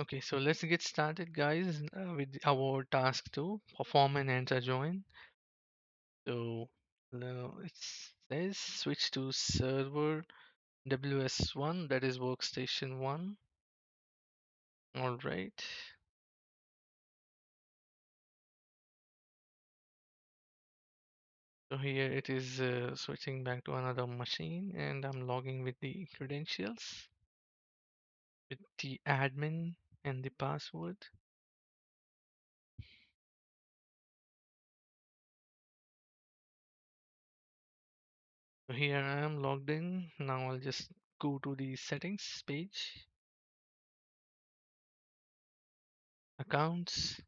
Okay, so let's get started, guys, with our task two, perform an Entra join. So now it says switch to server WS1, that is workstation one. All right. So here it is switching back to another machine, and I'm logging with the credentials, with the admin and the password. So here I am logged in. Now I'll just go to the settings page, accounts.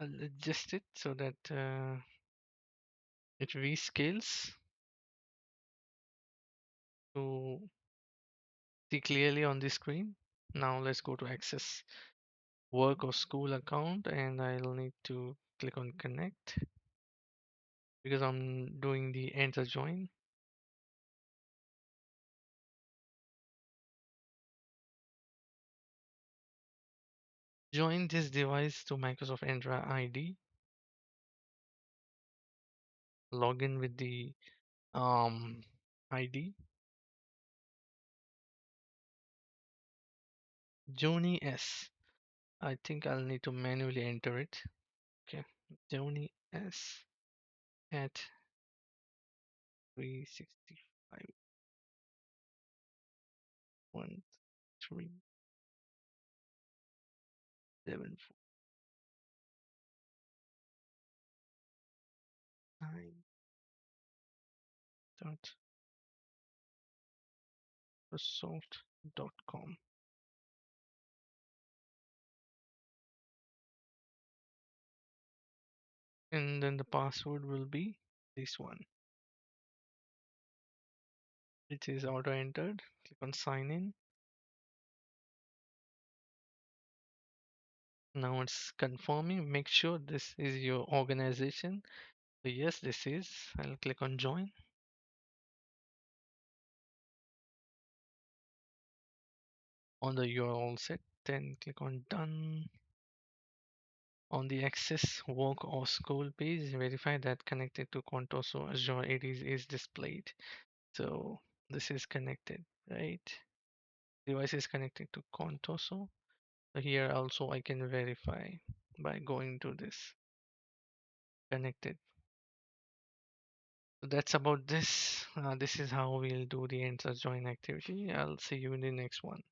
I'll adjust it so that it rescales to see clearly on the screen. Now let's go to access work or school account, and I'll need to click on connect because I'm doing the enter join. Join this device to Microsoft Entra ID. Log in with the ID. Joni S. I think I'll need to manually enter it. Okay, Joni S at 365 Microsoft.com. And then the password will be this one. It is auto entered. Click on sign in. Now it's confirming. Make sure this is your organization. So yes, this is. I'll click on join. On the you're all set. Then click on done. On the access work or school page, verify that connected to Contoso Azure AD is displayed. So this is connected, right? Device is connected to Contoso. So here also I can verify by going to this connected. So that's about this. This is how we'll do the enter join activity. I'll see you in the next one.